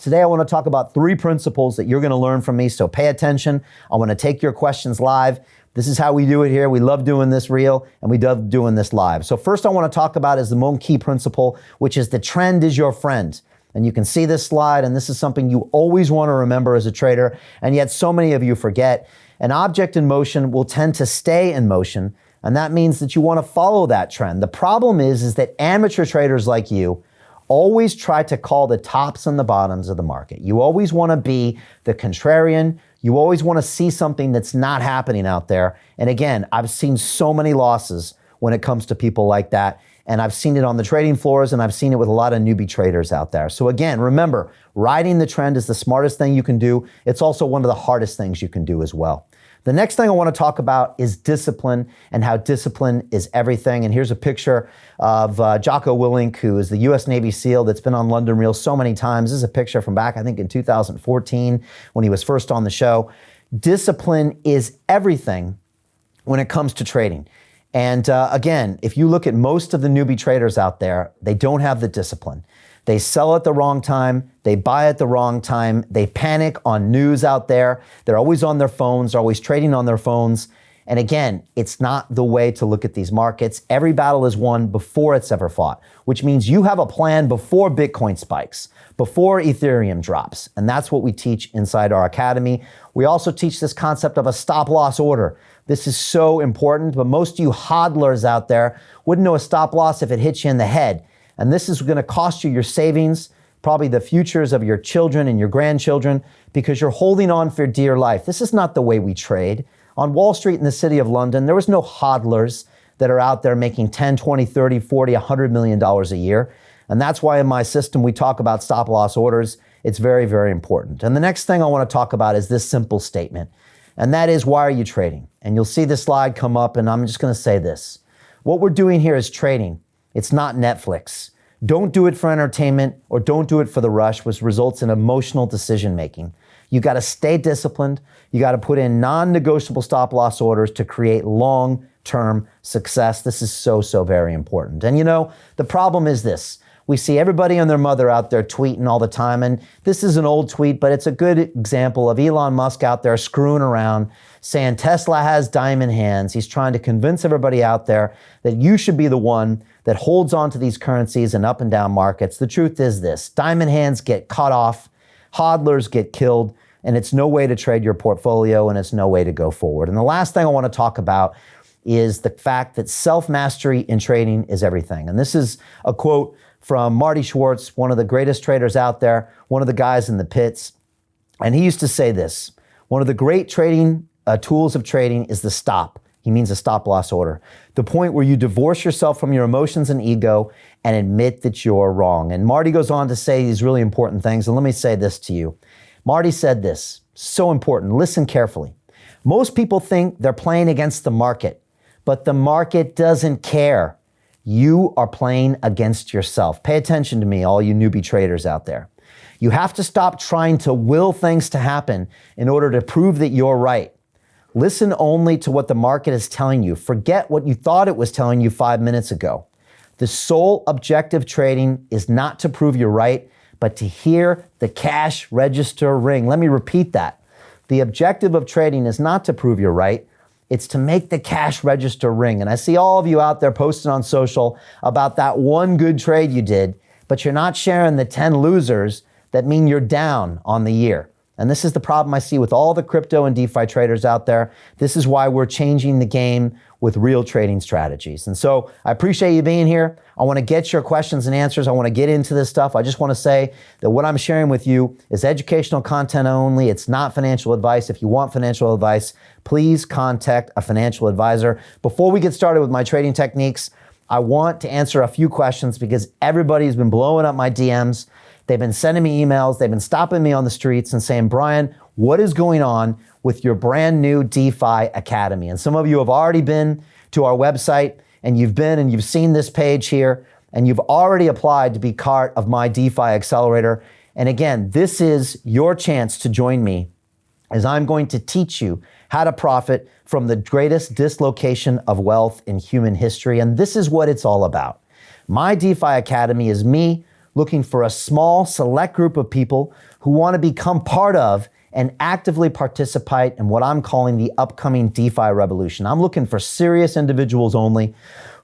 Today, I want to talk about 3 principles that you're going to learn from me, so pay attention. I want to take your questions live. This is how we do it here. We love doing this real, and we love doing this live. So first I want to talk about is the most key principle, which is the trend is your friend. And you can see this slide, and this is something you always want to remember as a trader, and yet so many of you forget. An object in motion will tend to stay in motion, and that means that you want to follow that trend. The problem is that amateur traders like you always try to call the tops and the bottoms of the market. You always want to be the contrarian. You always want to see something that's not happening out there. And again, I've seen so many losses when it comes to people like that. And I've seen it on the trading floors, and I've seen it with a lot of newbie traders out there. So again, remember, riding the trend is the smartest thing you can do. It's also one of the hardest things you can do as well. The next thing I want to talk about is discipline and how discipline is everything. And here's a picture of Jocko Willink, who is the U.S. Navy SEAL that's been on London Reels so many times. This is a picture from back, I think, in 2014 when he was first on the show. Discipline is everything when it comes to trading. And again, if you look at most of the newbie traders out there, they don't have the discipline. They sell at the wrong time. They buy at the wrong time. They panic on news out there. They're always on their phones. They're always trading on their phones. And again, it's not the way to look at these markets. Every battle is won before it's ever fought, which means you have a plan before Bitcoin spikes, before Ethereum drops. And that's what we teach inside our academy. We also teach this concept of a stop loss order. This is so important, but most of you hodlers out there wouldn't know a stop loss if it hits you in the head. And this is going to cost you your savings, probably the futures of your children and your grandchildren, because you're holding on for dear life. This is not the way we trade. On Wall Street in the city of London, there was no hodlers that are out there making 10, 20, 30, 40, $100 million a year. And that's why in my system, we talk about stop loss orders. It's very, very important. And the next thing I want to talk about is this simple statement. And that is, why are you trading? And you'll see this slide come up, and I'm just going to say this. What we're doing here is trading. It's not Netflix. Don't do it for entertainment, or don't do it for the rush, which results in emotional decision making. You got to stay disciplined. You got to put in non-negotiable stop loss orders to create long-term success. This is so, so very important. And you know, the problem is this. We see everybody and their mother out there tweeting all the time. And this is an old tweet, but it's a good example of Elon Musk out there screwing around, saying Tesla has diamond hands. He's trying to convince everybody out there that you should be the one that holds on to these currencies and up and down markets. The truth is this: diamond hands get cut off, hodlers get killed, and it's no way to trade your portfolio, and it's no way to go forward. And the last thing I want to talk about is the fact that self-mastery in trading is everything. And this is a quote from Marty Schwartz, one of the greatest traders out there, one of the guys in the pits. And he used to say this: one of the great trading tools of trading is the stop. He means a stop loss order. The point where you divorce yourself from your emotions and ego and admit that you're wrong. And Marty goes on to say these really important things. And let me say this to you. Marty said this, so important. Listen carefully. Most people think they're playing against the market, but the market doesn't care. You are playing against yourself. Pay attention to me, all you newbie traders out there. You have to stop trying to will things to happen in order to prove that you're right. Listen only to what the market is telling you. Forget what you thought it was telling you 5 minutes ago. The sole objective trading is not to prove you're right, but to hear the cash register ring. Let me repeat that. The objective of trading is not to prove you're right. It's to make the cash register ring. And I see all of you out there posting on social about that one good trade you did, but you're not sharing the 10 losers that mean you're down on the year. And this is the problem I see with all the crypto and DeFi traders out there. This is why we're changing the game with real trading strategies. And so I appreciate you being here. I want to get your questions and answers. I want to get into this stuff. I just want to say that what I'm sharing with you is educational content only. It's not financial advice. If you want financial advice, please contact a financial advisor. Before we get started with my trading techniques, I want to answer a few questions because everybody's been blowing up my DMs. They've been sending me emails. They've been stopping me on the streets and saying, Brian, what is going on with your brand new DeFi Academy? And some of you have already been to our website, and you've seen this page here, and you've already applied to be part of my DeFi Accelerator. And again, this is your chance to join me as I'm going to teach you how to profit from the greatest dislocation of wealth in human history. And this is what it's all about. My DeFi Academy is me looking for a small, select group of people who want to become part of and actively participate in what I'm calling the upcoming DeFi revolution. I'm looking for serious individuals only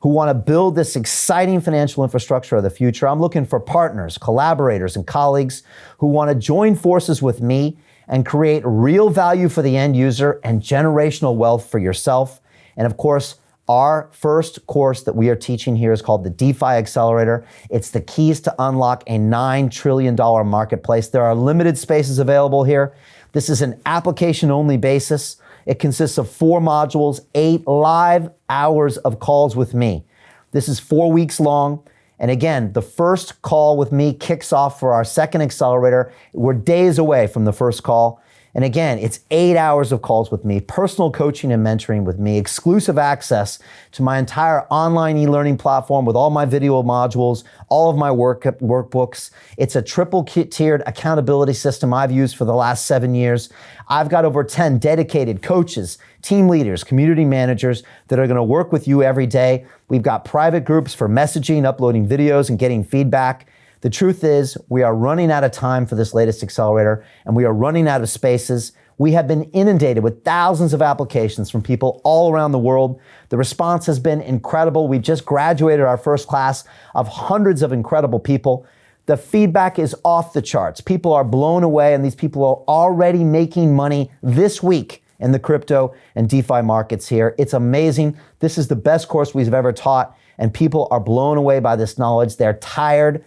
who want to build this exciting financial infrastructure of the future. I'm looking for partners, collaborators, and colleagues who want to join forces with me and create real value for the end user and generational wealth for yourself. And of course, our first course that we are teaching here is called the DeFi Accelerator. It's the keys to unlock a $9 trillion marketplace. There are limited spaces available here. This is an application-only basis. It consists of 4 modules, 8 live hours of calls with me. This is 4 weeks long. And again, the first call with me kicks off for our second accelerator. We're days away from the first call. And again, it's 8 hours of calls with me, personal coaching and mentoring with me, exclusive access to my entire online e-learning platform with all my video modules, all of my workbooks. It's a triple-tiered accountability system I've used for the last 7 years. I've got over 10 dedicated coaches, team leaders, community managers that are going to work with you every day. We've got private groups for messaging, uploading videos, and getting feedback. The truth is, we are running out of time for this latest accelerator, and we are running out of spaces. We have been inundated with thousands of applications from people all around the world. The response has been incredible. We've just graduated our first class of hundreds of incredible people. The feedback is off the charts. People are blown away, and these people are already making money this week in the crypto and DeFi markets here. It's amazing. This is the best course we've ever taught, and people are blown away by this knowledge. They're tired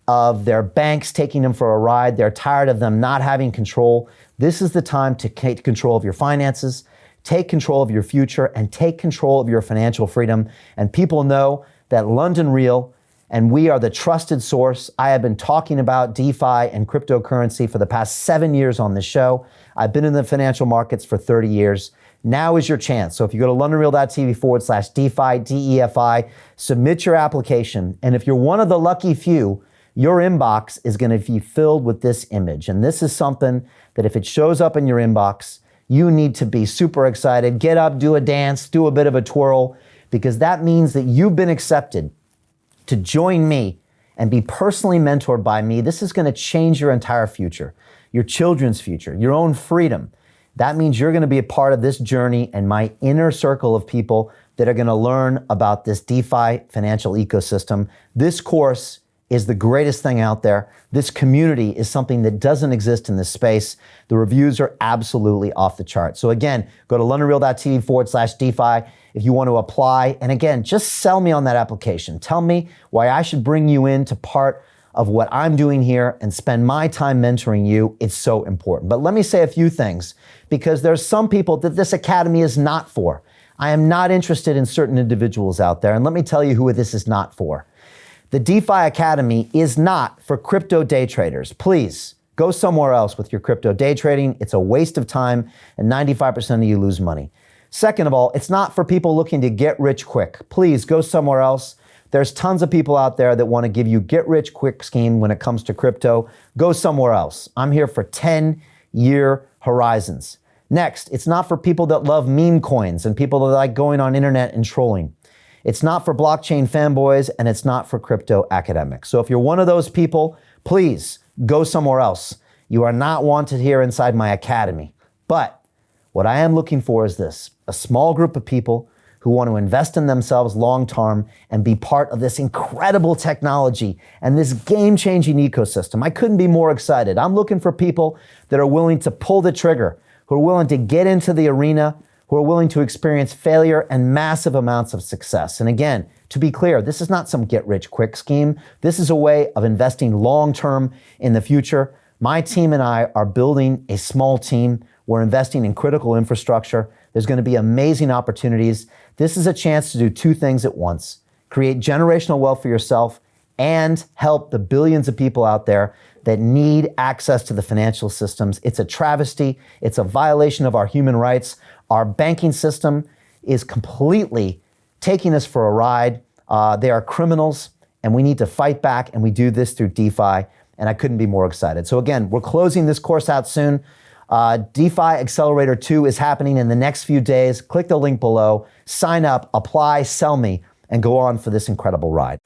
of their banks taking them for a ride. They're tired of them not having control. This is the time to take control of your finances, take control of your future, and take control of your financial freedom. And people know that London Real and we are the trusted source. I have been talking about DeFi and cryptocurrency for the past 7 years on this show. I've been in the financial markets for 30 years. Now is your chance. So if you go to londonreal.tv/DeFi, DEFI, submit your application. And if you're one of the lucky few, your inbox is going to be filled with this image. And this is something that if it shows up in your inbox, you need to be super excited. Get up, do a dance, do a bit of a twirl, because that means that you've been accepted to join me and be personally mentored by me. This is going to change your entire future, your children's future, your own freedom. That means you're going to be a part of this journey and my inner circle of people that are going to learn about this DeFi financial ecosystem. This course is the greatest thing out there. This community is something that doesn't exist in this space. The reviews are absolutely off the chart. So again, go to londonreal.tv/DeFi if you want to apply. And again, just sell me on that application. Tell me why I should bring you into part of what I'm doing here and spend my time mentoring you. It's so important. But let me say a few things, because there's some people that this academy is not for. I am not interested in certain individuals out there. And let me tell you who this is not for. The DeFi Academy is not for crypto day traders. Please go somewhere else with your crypto day trading. It's a waste of time, and 95% of you lose money. Second of all, it's not for people looking to get rich quick. Please go somewhere else. There's tons of people out there that want to give you get rich quick scheme when it comes to crypto. Go somewhere else. I'm here for 10-year horizons. Next, it's not for people that love meme coins and people that like going on internet and trolling. It's not for blockchain fanboys, and it's not for crypto academics. So if you're one of those people, please go somewhere else. You are not wanted here inside my academy. But what I am looking for is this: a small group of people who want to invest in themselves long-term and be part of this incredible technology and this game-changing ecosystem. I couldn't be more excited. I'm looking for people that are willing to pull the trigger, who are willing to get into the arena, who are willing to experience failure and massive amounts of success. And again, to be clear, this is not some get-rich-quick scheme. This is a way of investing long-term in the future. My team and I are building a small team. We're investing in critical infrastructure. There's going to be amazing opportunities. This is a chance to do two things at once: create generational wealth for yourself and help the billions of people out there that need access to the financial systems. It's a travesty. It's a violation of our human rights. Our banking system is completely taking us for a ride. They are criminals, and we need to fight back, and we do this through DeFi, and I couldn't be more excited. So again, we're closing this course out soon. DeFi Accelerator 2 is happening in the next few days. Click the link below, sign up, apply, sell me, and go on for this incredible ride.